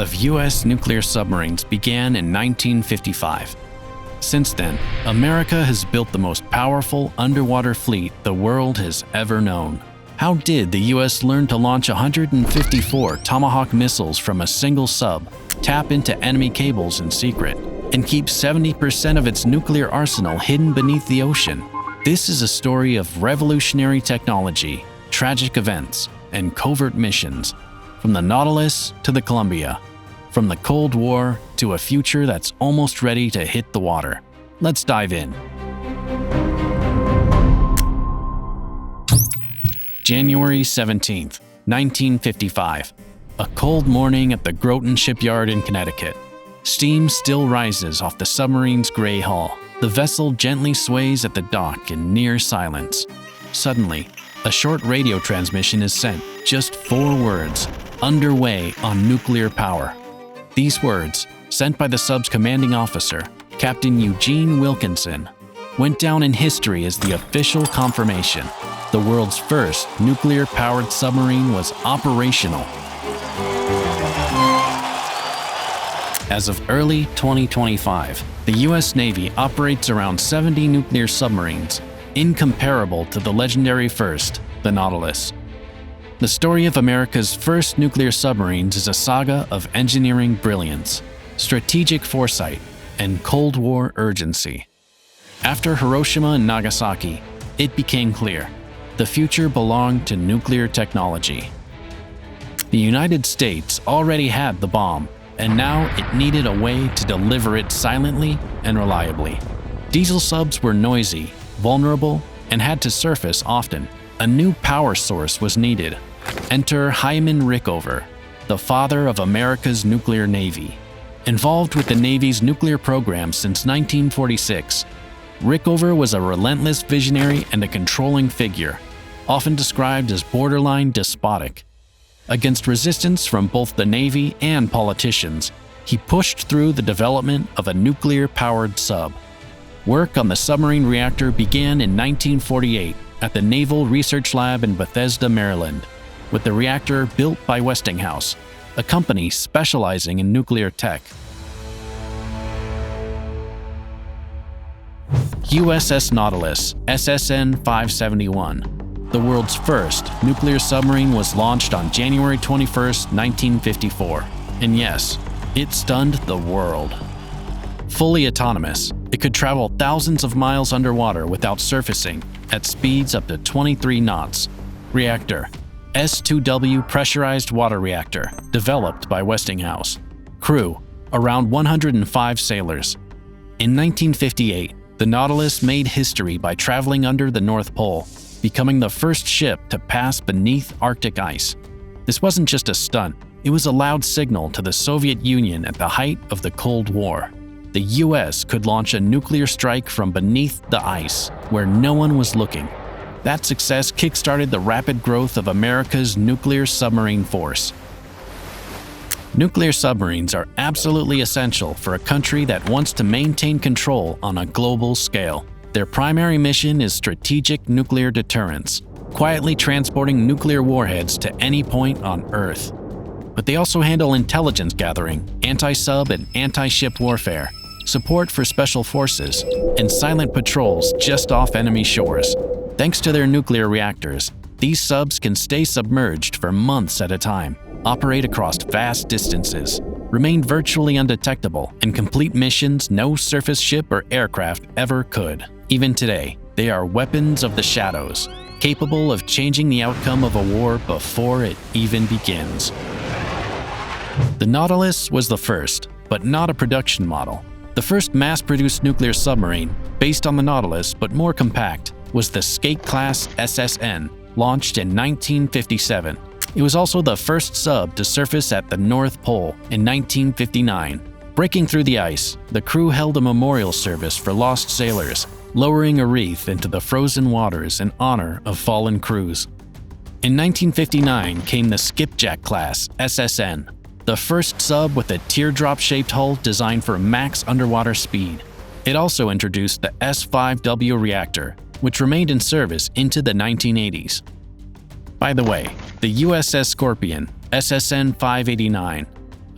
of U.S. nuclear submarines began in 1955. Since then, America has built the most powerful underwater fleet the world has ever known. How did the U.S. learn to launch 154 Tomahawk missiles from a single sub, tap into enemy cables in secret, and keep 70% of its nuclear arsenal hidden beneath the ocean? This is a story of revolutionary technology, tragic events, and covert missions, from the Nautilus to the Columbia, from the Cold War to a future that's almost ready to hit the water. Let's dive in. January 17th, 1955. A cold morning at the Groton Shipyard in Connecticut. Steam still rises off the submarine's gray hull. The vessel gently sways at the dock in near silence. Suddenly, a short radio transmission is sent, just 4 words, underway on nuclear power. These words, sent by the sub's commanding officer, Captain Eugene Wilkinson, went down in history as the official confirmation. The world's first nuclear-powered submarine was operational. As of early 2025, the U.S. Navy operates around 70 nuclear submarines, incomparable to the legendary first, the Nautilus. The story of America's first nuclear submarines is a saga of engineering brilliance, strategic foresight, and Cold War urgency. After Hiroshima and Nagasaki, it became clear the future belonged to nuclear technology. The United States already had the bomb, and now it needed a way to deliver it silently and reliably. Diesel subs were noisy, vulnerable, and had to surface often. A new power source was needed. Enter Hyman Rickover, the father of America's nuclear navy. Involved with the Navy's nuclear program since 1946, Rickover was a relentless visionary and a controlling figure, often described as borderline despotic. Against resistance from both the Navy and politicians, he pushed through the development of a nuclear-powered sub. Work on the submarine reactor began in 1948 at the Naval Research Lab in Bethesda, Maryland, with the reactor built by Westinghouse, a company specializing in nuclear tech. USS Nautilus, SSN 571. The world's first nuclear submarine was launched on January 21, 1954. And yes, it stunned the world. Fully autonomous, it could travel thousands of miles underwater without surfacing at speeds up to 23 knots. Reactor: S2W pressurized water reactor, developed by Westinghouse. Crew: around 105 sailors. In 1958, the Nautilus made history by traveling under the North Pole, becoming the first ship to pass beneath Arctic ice. This wasn't just a stunt, it was a loud signal to the Soviet Union at the height of the Cold War. The US could launch a nuclear strike from beneath the ice, where no one was looking. That success kickstarted the rapid growth of America's nuclear submarine force. Nuclear submarines are absolutely essential for a country that wants to maintain control on a global scale. Their primary mission is strategic nuclear deterrence, quietly transporting nuclear warheads to any point on Earth. But they also handle intelligence gathering, anti-sub and anti-ship warfare, support for special forces, and silent patrols just off enemy shores. Thanks to their nuclear reactors, these subs can stay submerged for months at a time, operate across vast distances, remain virtually undetectable, and complete missions no surface ship or aircraft ever could. Even today, they are weapons of the shadows, capable of changing the outcome of a war before it even begins. The Nautilus was the first, but not a production model. The first mass-produced nuclear submarine, based on the Nautilus but more compact, was the Skate-class SSN, launched in 1957. It was also the first sub to surface at the North Pole in 1959. Breaking through the ice, the crew held a memorial service for lost sailors, lowering a wreath into the frozen waters in honor of fallen crews. In 1959 came the Skipjack-class SSN, the first sub with a teardrop-shaped hull designed for max underwater speed. It also introduced the S5W reactor, which remained in service into the 1980s. By the way, the USS Scorpion, SSN 589,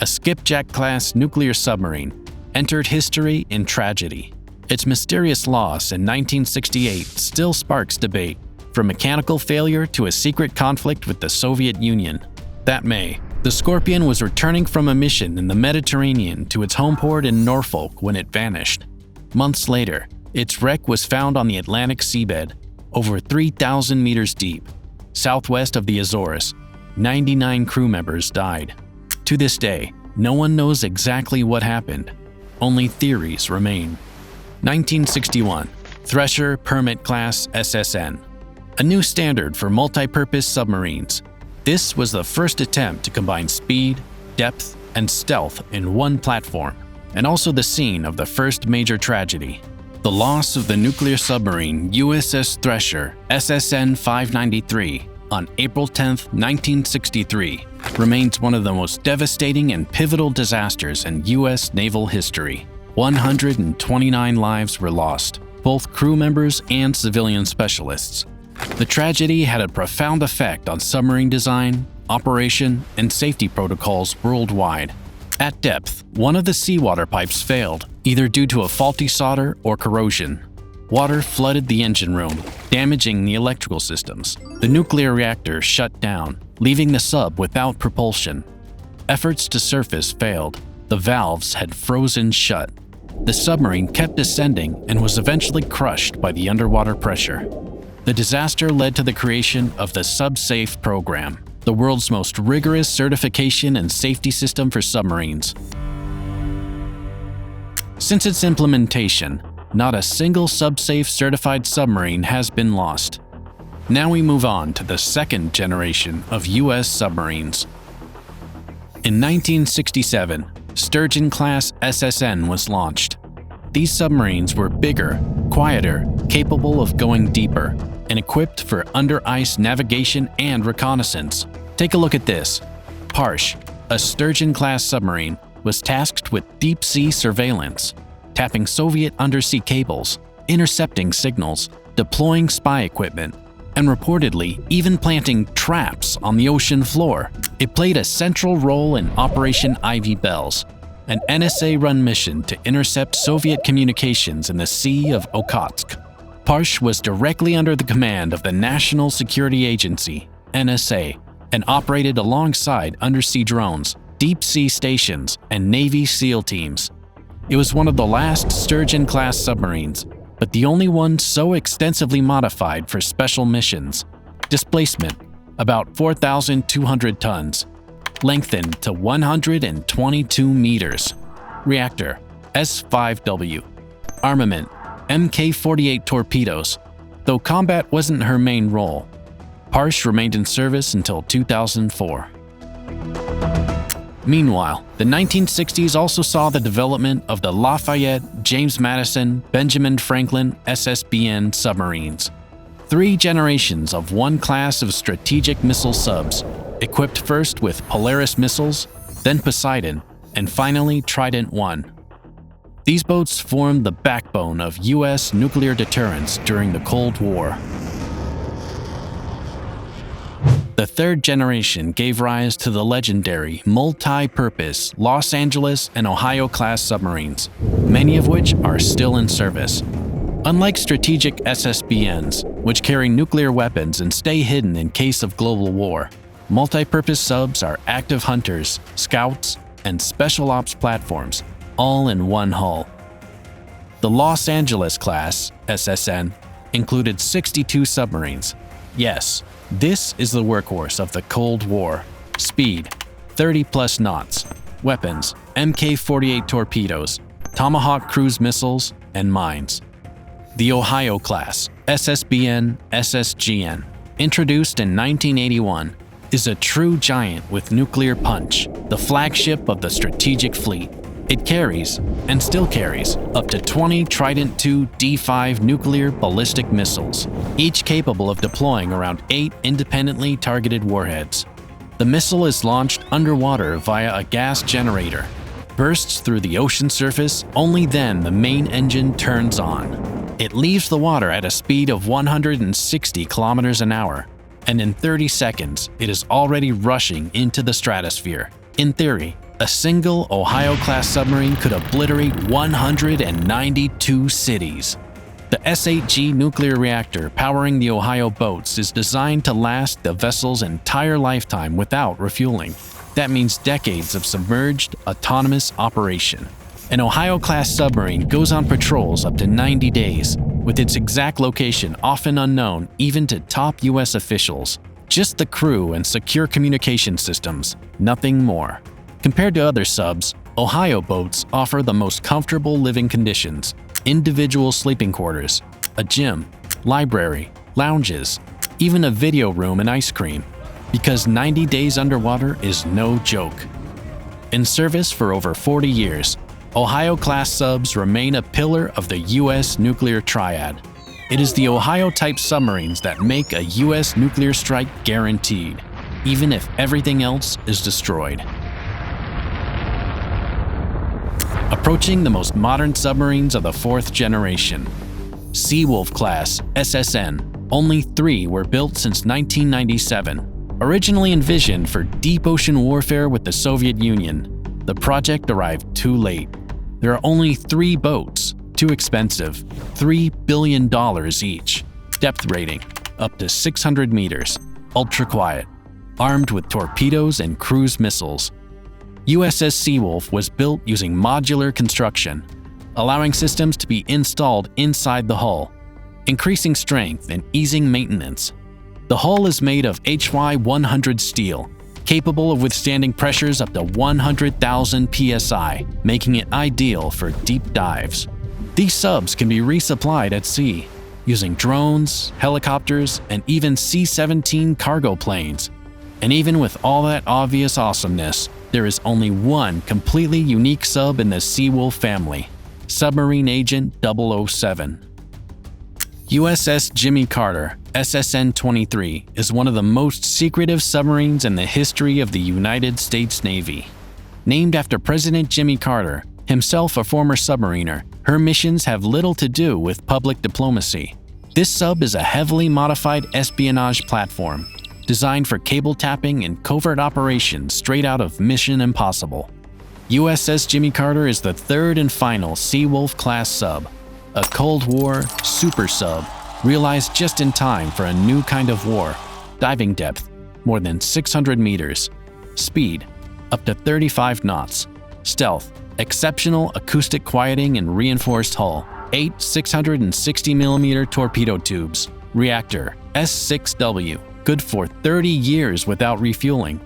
a skipjack-class nuclear submarine, entered history in tragedy. Its mysterious loss in 1968 still sparks debate, from mechanical failure to a secret conflict with the Soviet Union. That May, the Scorpion was returning from a mission in the Mediterranean to its home port in Norfolk when it vanished. Months later, its wreck was found on the Atlantic seabed, over 3,000 meters deep, southwest of the Azores. 99 crew members died. To this day, no one knows exactly what happened. Only theories remain. 1961, Thresher Permit Class SSN. A new standard for multi-purpose submarines. This was the first attempt to combine speed, depth, and stealth in one platform, and also the scene of the first major tragedy. The loss of the nuclear submarine USS Thresher SSN 593 on April 10, 1963, remains one of the most devastating and pivotal disasters in U.S. naval history. 129 lives were lost, both crew members and civilian specialists. The tragedy had a profound effect on submarine design, operation, and safety protocols worldwide. At depth, one of the seawater pipes failed, either due to a faulty solder or corrosion. Water flooded the engine room, damaging the electrical systems. The nuclear reactor shut down, leaving the sub without propulsion. Efforts to surface failed. The valves had frozen shut. The submarine kept descending and was eventually crushed by the underwater pressure. The disaster led to the creation of the SubSafe program, the world's most rigorous certification and safety system for submarines. Since its implementation, not a single SubSafe certified submarine has been lost. Now we move on to the second generation of U.S. submarines. In 1967, Sturgeon-class SSN was launched. These submarines were bigger, quieter, capable of going deeper, and equipped for under-ice navigation and reconnaissance. Take a look at this. Parsh, a Sturgeon-class submarine, was tasked with deep-sea surveillance, tapping Soviet undersea cables, intercepting signals, deploying spy equipment, and reportedly even planting traps on the ocean floor. It played a central role in Operation Ivy Bells, an NSA-run mission to intercept Soviet communications in the Sea of Okhotsk. Parsh was directly under the command of the National Security Agency, NSA, and operated alongside undersea drones, deep-sea stations, and Navy SEAL teams. It was one of the last Sturgeon-class submarines, but the only one so extensively modified for special missions. Displacement, about 4,200 tons. Lengthened to 122 meters. Reactor, S-5W. Armament, Mk-48 torpedoes, though combat wasn't her main role. Parsh remained in service until 2004. Meanwhile, the 1960s also saw the development of the Lafayette, James Madison, Benjamin Franklin SSBN submarines. 3 generations of one class of strategic missile subs, equipped first with Polaris missiles, then Poseidon, and finally Trident I. These boats formed the backbone of U.S. nuclear deterrence during the Cold War. The third generation gave rise to the legendary multi-purpose Los Angeles and Ohio-class submarines, many of which are still in service. Unlike strategic SSBNs, which carry nuclear weapons and stay hidden in case of global war, multi-purpose subs are active hunters, scouts, and special ops platforms, all in one hull. The Los Angeles class, SSN, included 62 submarines. Yes, this is the workhorse of the Cold War. Speed, 30+ knots. Weapons, Mk-48 torpedoes, Tomahawk cruise missiles, and mines. The Ohio class, SSBN, SSGN, introduced in 1981, is a true giant with nuclear punch, the flagship of the strategic fleet. It carries, and still carries, up to 20 Trident II D5 nuclear ballistic missiles, each capable of deploying around 8 independently targeted warheads. The missile is launched underwater via a gas generator, bursts through the ocean surface, only then the main engine turns on. It leaves the water at a speed of 160 kilometers an hour, and in 30 seconds, it is already rushing into the stratosphere. In theory, A single Ohio-class submarine could obliterate 192 cities. The S-8G nuclear reactor powering the Ohio boats is designed to last the vessel's entire lifetime without refueling. That means decades of submerged, autonomous operation. An Ohio-class submarine goes on patrols up to 90 days, with its exact location often unknown even to top U.S. officials. Just the crew and secure communication systems, nothing more. Compared to other subs, Ohio boats offer the most comfortable living conditions: individual sleeping quarters, a gym, library, lounges, even a video room and ice cream. Because 90 days underwater is no joke. In service for over 40 years, Ohio-class subs remain a pillar of the U.S. nuclear triad. It is the Ohio-type submarines that make a U.S. nuclear strike guaranteed, even if everything else is destroyed. Approaching the most modern submarines of the fourth generation. Seawolf class SSN. Only 3 were built since 1997. Originally envisioned for deep ocean warfare with the Soviet Union, the project arrived too late. There are only 3 boats, too expensive, $3 billion each. Depth rating, up to 600 meters, ultra quiet, armed with torpedoes and cruise missiles. USS Seawolf was built using modular construction, allowing systems to be installed inside the hull, increasing strength and easing maintenance. The hull is made of HY100 steel, capable of withstanding pressures up to 100,000 psi, making it ideal for deep dives. These subs can be resupplied at sea, using drones, helicopters, and even C-17 cargo planes. And even with all that obvious awesomeness, there is only one completely unique sub in the Seawolf family: Submarine Agent 007. USS Jimmy Carter, SSN-23, is one of the most secretive submarines in the history of the United States Navy. Named after President Jimmy Carter, himself a former submariner, her missions have little to do with public diplomacy. This sub is a heavily modified espionage platform, designed for cable tapping and covert operations straight out of Mission Impossible. USS Jimmy Carter is the third and final Seawolf-class sub, a Cold War super sub realized just in time for a new kind of war. Diving depth, more than 600 meters. Speed, up to 35 knots. Stealth, exceptional acoustic quieting and reinforced hull. 8 660mm torpedo tubes. Reactor, S6W, good for 30 years without refueling.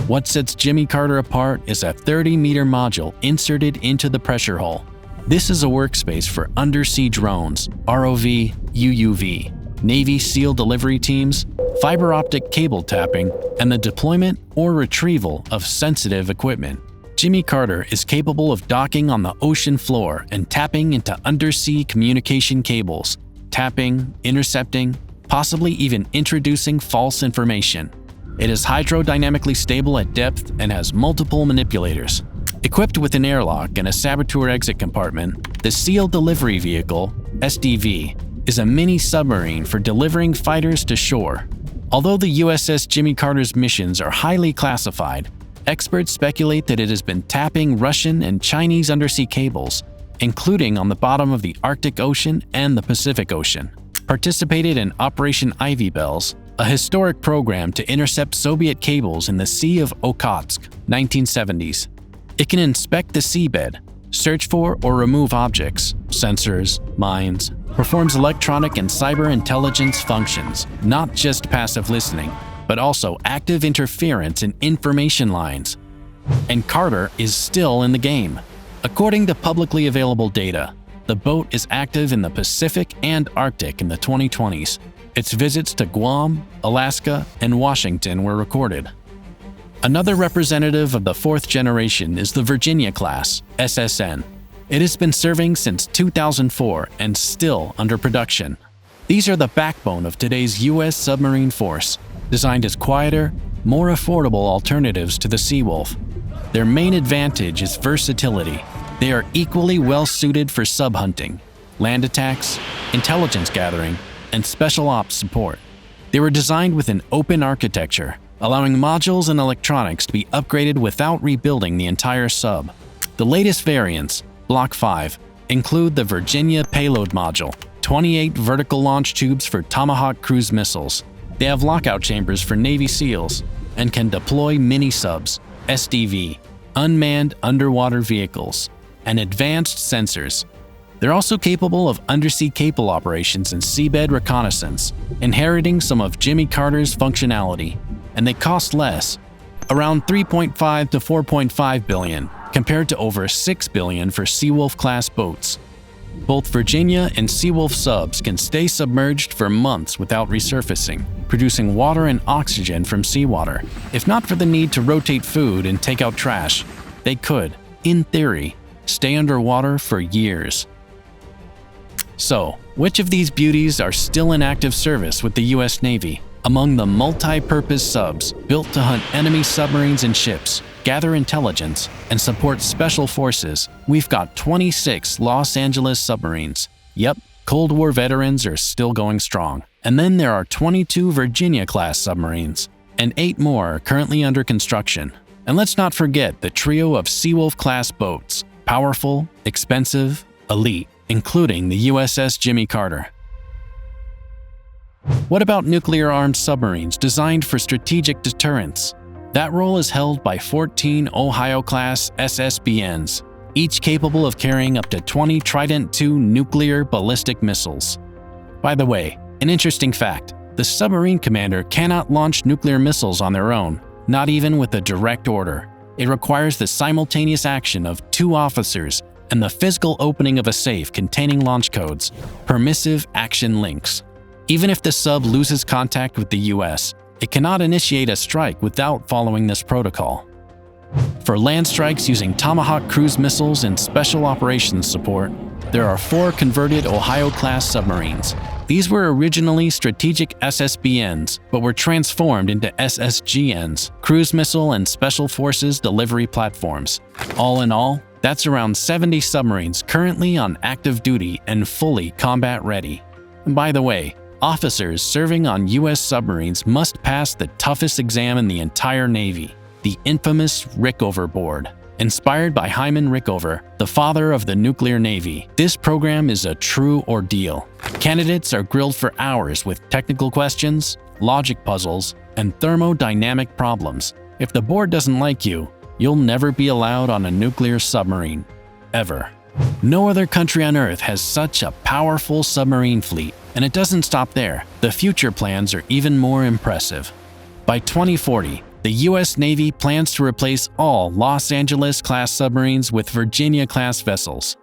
What sets Jimmy Carter apart is a 30-meter module inserted into the pressure hull. This is a workspace for undersea drones, ROV, UUV, Navy SEAL delivery teams, fiber optic cable tapping, and the deployment or retrieval of sensitive equipment. Jimmy Carter is capable of docking on the ocean floor and tapping into undersea communication cables, tapping, intercepting, possibly even introducing false information. It is hydrodynamically stable at depth and has multiple manipulators. Equipped with an airlock and a saboteur exit compartment, the SEAL Delivery Vehicle, SDV, is a mini submarine for delivering fighters to shore. Although the USS Jimmy Carter's missions are highly classified, experts speculate that it has been tapping Russian and Chinese undersea cables, including on the bottom of the Arctic Ocean and the Pacific Ocean. Participated in Operation Ivy Bells, a historic program to intercept Soviet cables in the Sea of Okhotsk, 1970s. It can inspect the seabed, search for or remove objects, sensors, mines, performs electronic and cyber intelligence functions, not just passive listening, but also active interference in information lines. And Carter is still in the game. According to publicly available data, the boat is active in the Pacific and Arctic in the 2020s. Its visits to Guam, Alaska, and Washington were recorded. Another representative of the fourth generation is the Virginia-class, SSN. It has been serving since 2004 and still under production. These are the backbone of today's U.S. submarine force, designed as quieter, more affordable alternatives to the Seawolf. Their main advantage is versatility. They are equally well-suited for sub-hunting, land attacks, intelligence gathering, and special ops support. They were designed with an open architecture, allowing modules and electronics to be upgraded without rebuilding the entire sub. The latest variants, Block 5, include the Virginia Payload Module, 28 vertical launch tubes for Tomahawk cruise missiles. They have lockout chambers for Navy SEALs and can deploy mini-subs, SDV, unmanned underwater vehicles, and advanced sensors. They're also capable of undersea cable operations and seabed reconnaissance, inheriting some of Jimmy Carter's functionality, and they cost less, around $3.5 to $4.5 billion, compared to over $6 billion for Seawolf-class boats. Both Virginia and Seawolf subs can stay submerged for months without resurfacing, producing water and oxygen from seawater. If not for the need to rotate food and take out trash, they could, in theory, stay underwater for years. So, which of these beauties are still in active service with the US Navy? Among the multi-purpose subs built to hunt enemy submarines and ships, gather intelligence, and support special forces, we've got 26 Los Angeles submarines. Yep, Cold War veterans are still going strong. And then there are 22 Virginia-class submarines, and 8 more are currently under construction. And let's not forget the trio of Seawolf-class boats, powerful, expensive, elite, including the USS Jimmy Carter. What about nuclear-armed submarines designed for strategic deterrence? That role is held by 14 Ohio-class SSBNs, each capable of carrying up to 20 Trident II nuclear ballistic missiles. By the way, an interesting fact, the submarine commander cannot launch nuclear missiles on their own, not even with a direct order. It requires the simultaneous action of 2 officers and the physical opening of a safe containing launch codes, permissive action links. Even if the sub loses contact with the US, it cannot initiate a strike without following this protocol. For land strikes using Tomahawk cruise missiles and special operations support, there are 4 converted Ohio-class submarines. These were originally strategic SSBNs, but were transformed into SSGNs, cruise missile and special forces delivery platforms. All in all, that's around 70 submarines currently on active duty and fully combat ready. And by the way, officers serving on US submarines must pass the toughest exam in the entire Navy, the infamous Rickover Board. Inspired by Hyman Rickover, the father of the nuclear navy, this program is a true ordeal. Candidates are grilled for hours with technical questions, logic puzzles, and thermodynamic problems. If the board doesn't like you, you'll never be allowed on a nuclear submarine. Ever. No other country on Earth has such a powerful submarine fleet, and it doesn't stop there. The future plans are even more impressive. By 2040, the US Navy plans to replace all Los Angeles-class submarines with Virginia-class vessels.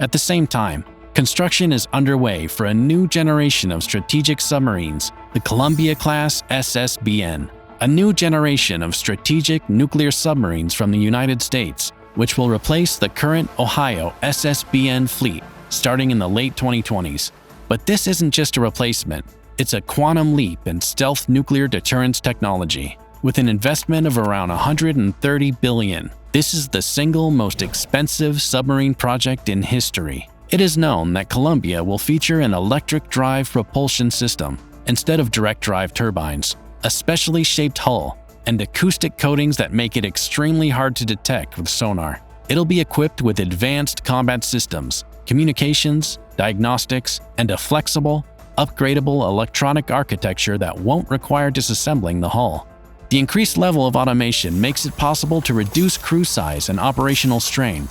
At the same time, construction is underway for a new generation of strategic submarines, the Columbia-class SSBN, a new generation of strategic nuclear submarines from the United States, which will replace the current Ohio SSBN fleet starting in the late 2020s. But this isn't just a replacement, it's a quantum leap in stealth nuclear deterrence technology. With an investment of around $130 billion, this is the single most expensive submarine project in history. It is known that Columbia will feature an electric drive propulsion system instead of direct drive turbines, a specially shaped hull, and acoustic coatings that make it extremely hard to detect with sonar. It'll be equipped with advanced combat systems, communications, diagnostics, and a flexible, upgradable electronic architecture that won't require disassembling the hull. The increased level of automation makes it possible to reduce crew size and operational strain.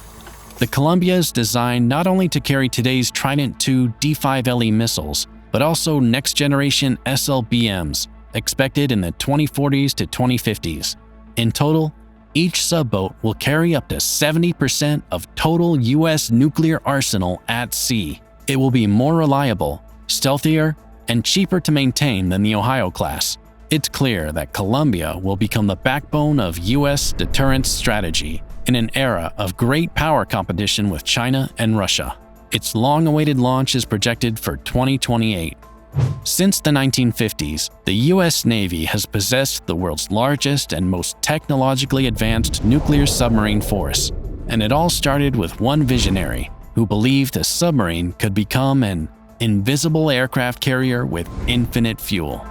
The Columbia is designed not only to carry today's Trident II D5LE missiles, but also next-generation SLBMs, expected in the 2040s to 2050s. In total, each subboat will carry up to 70% of total US nuclear arsenal at sea. It will be more reliable, stealthier, and cheaper to maintain than the Ohio class. It's clear that Columbia will become the backbone of US deterrence strategy in an era of great power competition with China and Russia. Its long-awaited launch is projected for 2028. Since the 1950s, the US Navy has possessed the world's largest and most technologically advanced nuclear submarine force, and it all started with one visionary who believed a submarine could become an invisible aircraft carrier with infinite fuel.